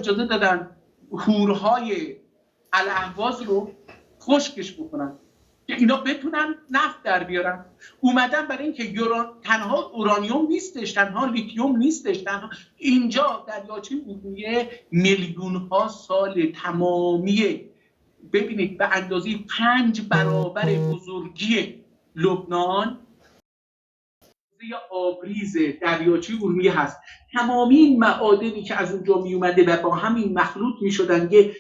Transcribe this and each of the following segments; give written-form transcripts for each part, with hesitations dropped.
اجازه دادن هورهای الاهواز رو خشکش بکنن که اینا بتونن نفت در بیارن. اومدن برای اینکه تنها اورانیوم نیستش، تنها لیتیوم نیستش، تنها اینجا دریاچه ارومیه میلیون ها سال تمامی، ببینید به اندازه 5 برابر بزرگی لبنان یا آبریز دریاچه ارومیه هست. تمامی این معادنی که از اونجا می اومده و با همین مخلوط می شدن، یه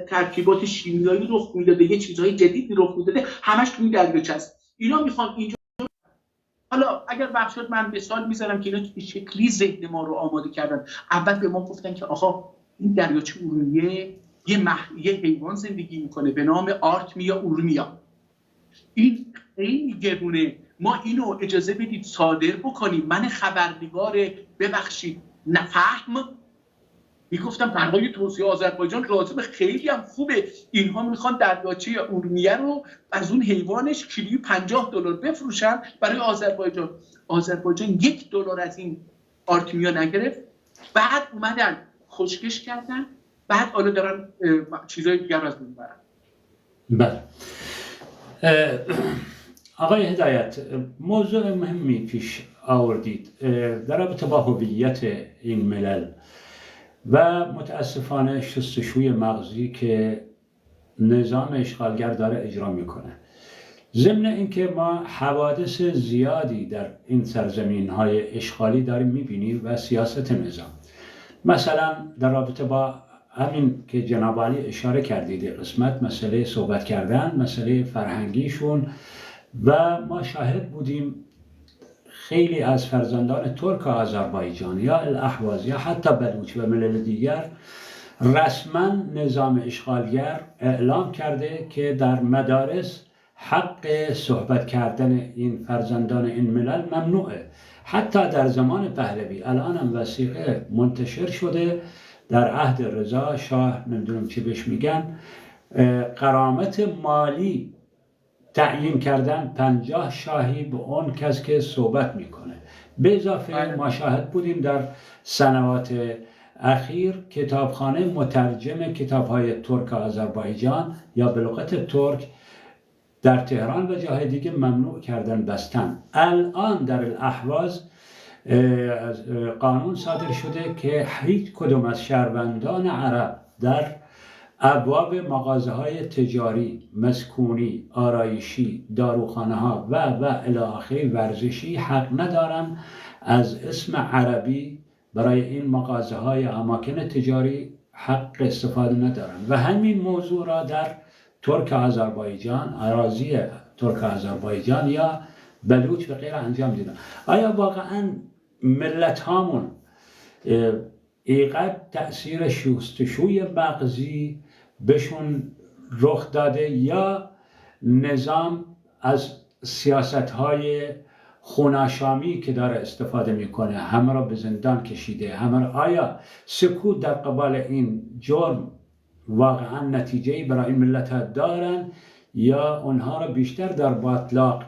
ترکیبات شیمیایی رخ میداده، یه چیزهای جدیدی رخ میداده، همش تو این دریاچه است. اینا میخوان اینجا، حالا اگر وقت شد من مثال میذارم که اینا چه شکلی ذهن ما رو آماده کردن. اول به ما گفتن که آقا این دریاچه ارومیه یه حیوان زندگی میکنه به نام آرتمیا اورمیا، این خیلی گرونه، ما اینو اجازه بدید صادر بکنیم. من خبرنگار، ببخشید نفهم، میگفتم برای توسعه آذربایجان لازمه، خیلی هم خوبه، اینها میخوان دریاچه ارومیه رو از اون حیوانش کیلویی $50 بفروشن برای آذربایجان. آذربایجان $1 از این آرتمیا نگرفت، بعد اومدن خشکش کردن، بعد حالا دارن چیزای دیگر از اون برن. بله آقای هدایت، موضوع مهمی پیش آوردید در رابطه با هویت این ملل و متاسفانه شستشوی مغزی که نظام اشغالگر داره اجرا میکنه. ضمن اینکه ما حوادث زیادی در این سرزمین‌های اشغالی داریم میبینیم و سیاست نظام، مثلا در رابطه با همین که جناب علی اشاره کردید قسمت مسئله صحبت کردن، مسئله فرهنگیشون، و ما شاهد بودیم خیلی از فرزندان ترک و آذربایجان یا الاهواز یا حتی بلوچ و ملل دیگر رسما نظام اشغالگر اعلام کرده که در مدارس حق صحبت کردن این فرزندان این ملل ممنوعه. حتی در زمان پهلوی الان هم وثیقه منتشر شده در عهد رضا شاه، نمیدونم چی بهش میگن، غرامت مالی تعیین کردن 50 شاهی به اون کس که صحبت میکنه. به اضافه ما شاهد بودیم در سنوات اخیر کتابخانه مترجم کتاب‌های ترک آذربایجان یا به لغت ترک در تهران و جاهای دیگه ممنوع کردن بستن. الان در الاهواز قانون صادر شده که هیچ کدوم از شهروندان عرب در ابواب مغازه‌های تجاری، مسکونی، آرایشی، داروخانه‌ها و الی آخر ورزشی حق ندارن از اسم عربی برای این مغازه‌های اماکن تجاری حق استفاده ندارن. و همین موضوع را در ترک آذربایجان، اراضی ترک آذربایجان یا بلوچ و غیره انجام دیدن. آیا واقعاً ملت هامون اینقدر تأثیر شستشوی مغزی بهشون رخ داده یا نظام از سیاست‌های خوناشامی که داره استفاده میکنه همه را به زندان کشیده؟ آیا سکوت در قبال این جرم واقعا نتیجه‌ای برای این ملت ها دارن یا اونها را بیشتر در باطلاق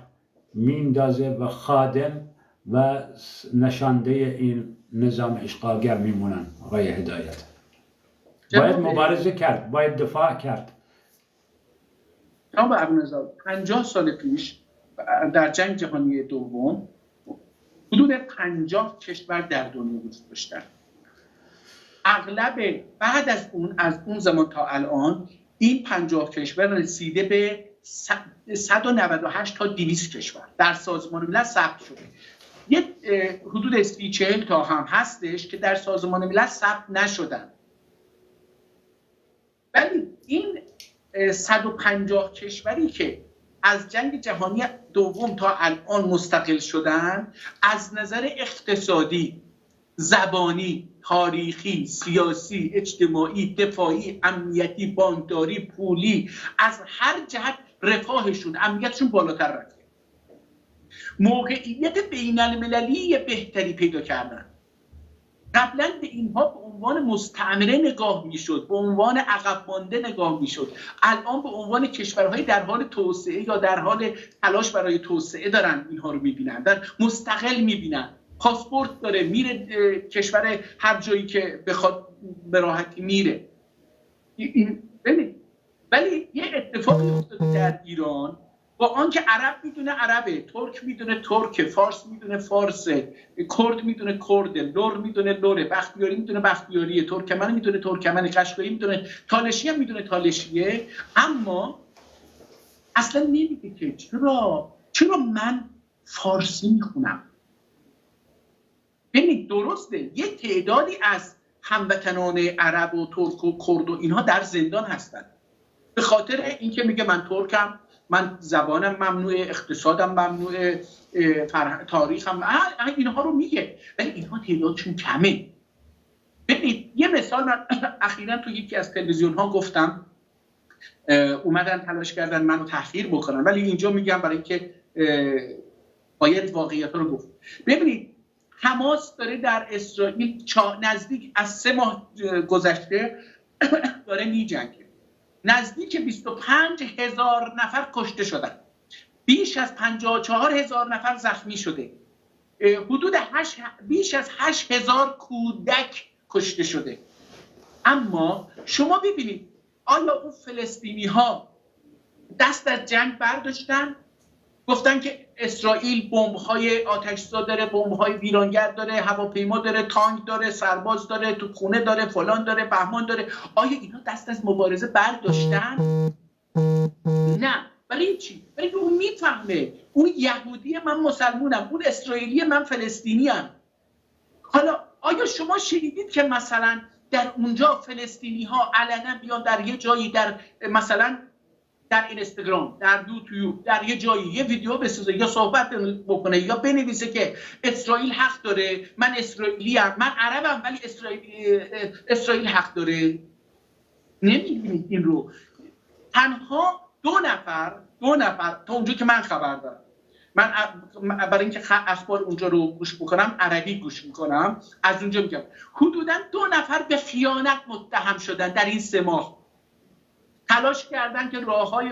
میندازه و خادم و نشانده این نظام اشغالگر میمونن؟ آقای هدایت، باید مبارزه کرد، باید دفاع کرد. جناب ابونظار، 50 سال پیش در جنگ جهانی دوم حدود 50 کشور در دنیا وجود داشتن. اغلب بعد از اون زمان تا الان این 50 کشور رسیده به 198 تا 200 کشور در سازمان ملل ثبت شده. یه حدود 30-40 تا هم هستش که در سازمان ملل ثبت نشدن. ولی این 150 کشوری که از جنگ جهانی دوم تا الان مستقل شدن، از نظر اقتصادی، زبانی، تاریخی، سیاسی، اجتماعی، دفاعی، امنیتی، بانکداری، پولی، از هر جهت رفاهشون، امنیتشون بالاتر رفته. موقعیت بین المللی بهتری پیدا کردن. قبلا به اینها به عنوان مستعمره نگاه میشد، به عنوان عقب مانده نگاه میشد. الان به عنوان کشورهای در حال توسعه یا در حال تلاش برای توسعه دارن اینها رو میبینن، در مستقل میبینن. پاسپورت داره، میره کشور هر جایی که بخواد به راحتی میره. ببینید ولی یه اتفاقی افتاده در ایران، با آنکه عرب میدونه عربه، ترک میدونه ترکه، فارس میدونه فارسه، کرد میدونه کرده، لور میدونه لوره، بختیاری میدونه بختیاریه، ترکمن میدونه ترکمنه، قشقایی میدونه، تالشی هم میدونه تالشیه، اما اصلا نمیگه که چرا من فارسی میخونم. ببینید درسته یه تعدادی از هموطنان عرب و ترک و کرد و اینها در زندان هستن به خاطر اینکه میگه من ترکم، من زبانم ممنوعه، اقتصادم ممنوعه، تاریخم، اینها رو میگه، ولی اینها تعدادشون کمه. ببینید یه مثال من اخیراً تو یکی از تلویزیون ها گفتم، اومدن تلاش کردن منو تحقیر بکنن، ولی اینجا میگم برای اینکه باید واقعیت رو گفت. ببینید حماس داره در اسرائیل نزدیک از 3 ماه گذشته داره میجنگه، نزدیک 25,000 نفر کشته شدن، بیش از 54,000 نفر زخمی شده، حدود بیش از 8,000 کودک کشته شده. اما شما ببینید آیا اون فلسطینی ها دست از جنگ برداشتن؟ گفتن که اسرائیل بمب‌های آتش‌زا داره، بمب‌های ویرانگر داره، هواپیما داره، تانک داره، سرباز داره، تو خونه داره، فلان داره، بهمان داره. آیا اینا دست از مبارزه برداشتن؟ نه. برای چی؟ برای اون میفهمه اون یهودی من مسلمونم، اون اسرائیلی من فلسطینیم. حالا آیا شما شنیدید که مثلا در اونجا فلسطینی ها علنا بیان در یه جایی، در مثلا در اینستاگرام، در یوتیوب، در یه جایی یه ویدیو بسازه یا صحبت بکنه یا بنویسه که اسرائیل حق داره، من اسرائیلیم، من عربم ولی اسرائیل حق داره؟ نمی‌بینید این رو. تنها دو نفر تا اونجا که من خبر دارم، من برای اینکه اخبار اونجا رو گوش بکنم عربی گوش میکنم، از اونجا میگم حدوداً 2 نفر به خیانت متهم شدن در این 3 ماه. تلاش کردن که راههای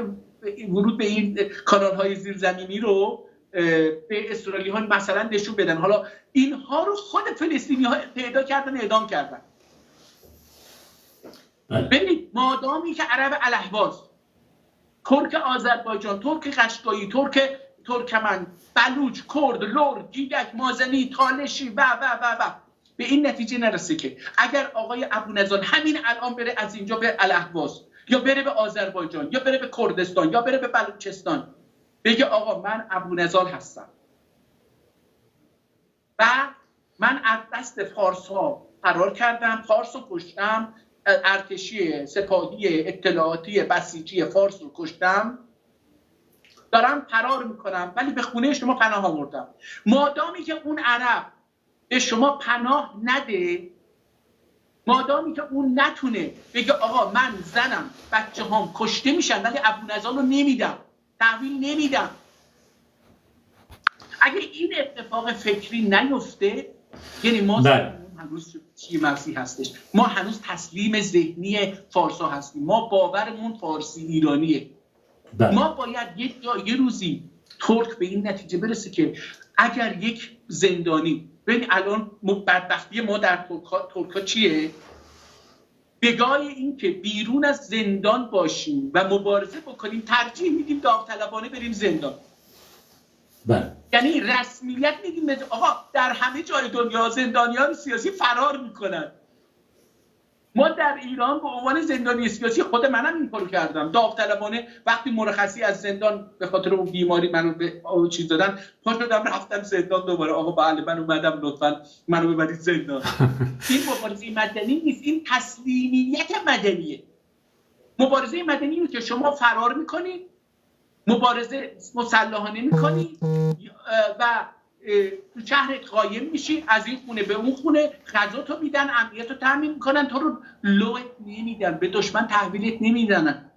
ورود به این کانال‌های زیرزمینی رو به اسرائیلی ها مثلا نشون بدن. حالا اینها رو خود فلسطینی ها پیدا کردن، اعدام کردن. ببینید مادامی که عرب الاهواز، ترک آذربایجان، ترک قشقایی، ترکمن، بلوچ، کرد، لور، گیدک، مازنی، تالشی و به این نتیجه نرسه که اگر آقای ابونظال همین الان بره از اینجا به الاهواز یا بره به آذربایجان یا بره به کردستان یا بره به بلوچستان بگه آقا من ابونظال هستم و من از دست فارس ها فرار کردم، فارس رو کشتم، ارتشی، سپاهی، اطلاعاتی، بسیجی فارس رو کشتم، دارم فرار میکنم ولی به خونه شما پناه آوردم. مادامی که اون عرب به شما پناه نده، مادامی که اون نتونه بگه آقا من زنم بچه هم کشته میشن ولی ابونظال رو نمیدم، تحویل نمیدم، اگه این اتفاق فکری نیفته یعنی ما هنوز چی مرسی هستش، ما هنوز تسلیم ذهنی فارسا هستیم، ما باورمون فارسی ایرانیه. ما باید یه روزی ترک به این نتیجه برسه که اگر یک زندانی، ببین الان بدبختی ما در ترکا چیه؟ بگاه این که بیرون از زندان باشیم و مبارزه بکنیم ترجیح میدیم داوطلبانه بریم زندان. یعنی رسمیت میدیم آقا در همه جای دنیا زندانیان سیاسی فرار میکنن. ما در ایران به عنوان زندانی سیاسی، خود منم این کارو کردم، داوطلبانه وقتی مرخصی از زندان به خاطر اون بیماری منو به چیز دادن پا شدم رفتم زندان دوباره. آقا بله من اومدم، لطفا منو ببرید زندان. این مبارزه مدنی نیست، این تسلیمیت مدنیه. مبارزه مدنی اینه که شما فرار میکنید، مبارزه مسلحانه میکنید و تو شهرت قایم میشی، از این خونه به اون خونه غذاتو میدن، امنیتو تامین میکنن، تو رو لوت نمیدن، به دشمن تحویلت نمیدن،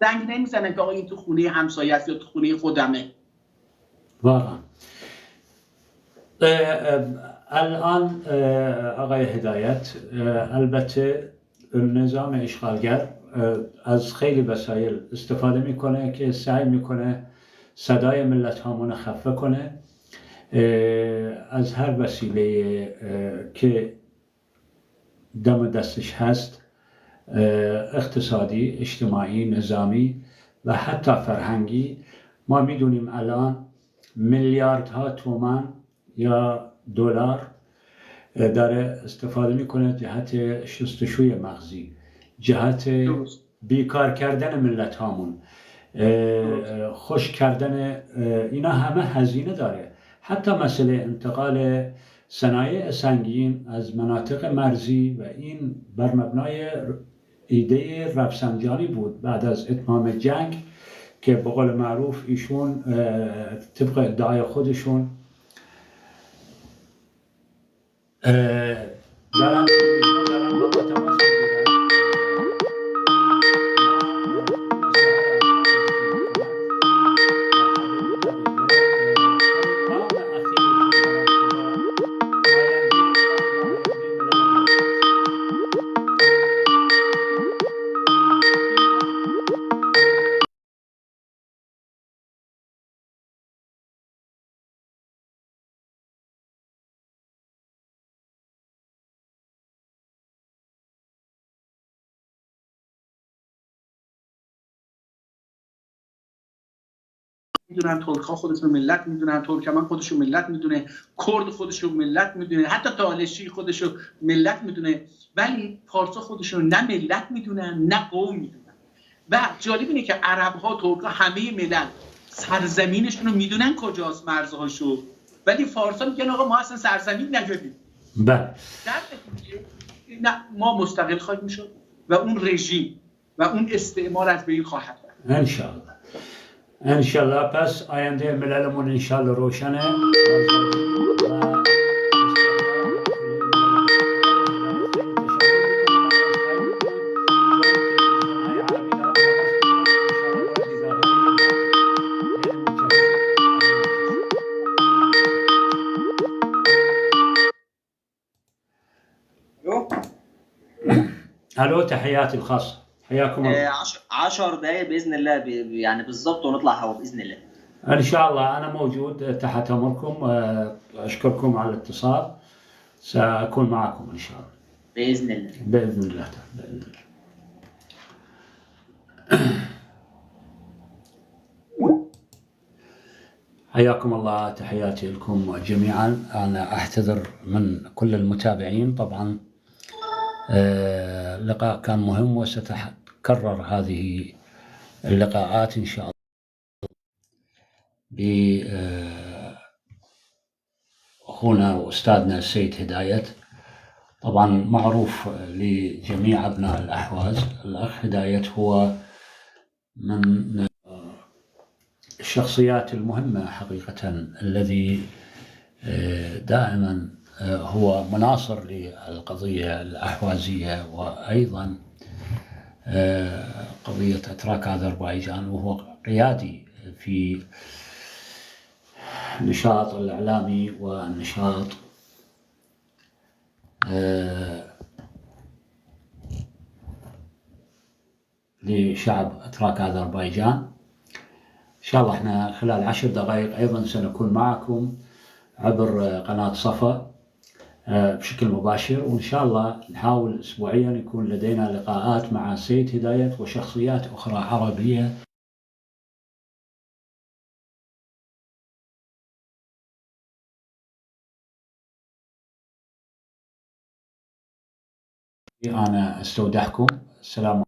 زنگ نمیزنن که آقا این تو خونه همسایه است یا تو خونه خودمه. واقعا الان آقای هدایت، البته نظام اشغالگر از خیلی وسایل استفاده میکنه که سعی میکنه صدای ملت هامون خفه کنه، از هر وسیله که دم دستش هست، اقتصادی، اجتماعی، نظامی و حتی فرهنگی. ما میدونیم الان میلیاردها تومان یا دلار داره استفاده میکنه جهت شستشوی مغزی، جهت بیکار کردن ملت هامون، خوش کردن، اینا همه هزینه داره. حتی مسئله انتقال صنایع سنگین از مناطق مرزی و این بر مبنای ایده رفسنجانی بود بعد از اتمام جنگ که به قول معروف ایشون طبق ادعای خودشون دارن با تماس میگیرن. میدونن، ترک ها خودشون ملت میدونن، ترکمن خودشون ملت میدونه، کرد خودشون ملت میدونه، حتی تالشی خودشون ملت میدونه، ولی فارسا خودشون نه ملت میدونن نه قوم میدونن. و جالب اینه که عرب ها، ترک ها، همه ملل سرزمینشون رو میدونن کجاست، مرزهاشو، ولی فارسا میگن آقا ما اصلا سرزمین نداریم. بله. نه، ما مستقل خواهیم شد و اون رژیم و اون استعمار از بین خواهد رفت. انشالله. انشالله. پس آینده مللمون انشالله روشنه. الو، تحياتي الخاصة، حياكم الله. 10 دقايق باذن الله يعني بالظبط ونطلع هوا باذن الله. ان شاء الله انا موجود تحت امركم. اشكركم على الاتصال، ساكون معكم ان شاء الله باذن الله. باذن الله تعالى باذن الله. حياكم الله، تحياتي لكم جميعا. انا اعتذر من كل المتابعين، طبعا اللقاء كان مهم وستتكرر هذه اللقاءات إن شاء الله بأخونا وأستاذنا السيد هداية. طبعا معروف لجميع أبناء الأحواز، الأخ هداية هو من الشخصيات المهمة حقيقة، الذي دائما هو مناصر للقضية الأحوازية وأيضا قضية أتراك أذربيجان، وهو قيادي في النشاط الإعلامي والنشاط لشعب أتراك أذربيجان. إن شاء الله احنا خلال 10 دقائق أيضا سنكون معكم عبر قناة صفا بشكل مباشر، وإن شاء الله نحاول أسبوعيا يكون لدينا لقاءات مع سيد هداية وشخصيات أخرى عربية. أنا أستودعكم. السلام عليكم.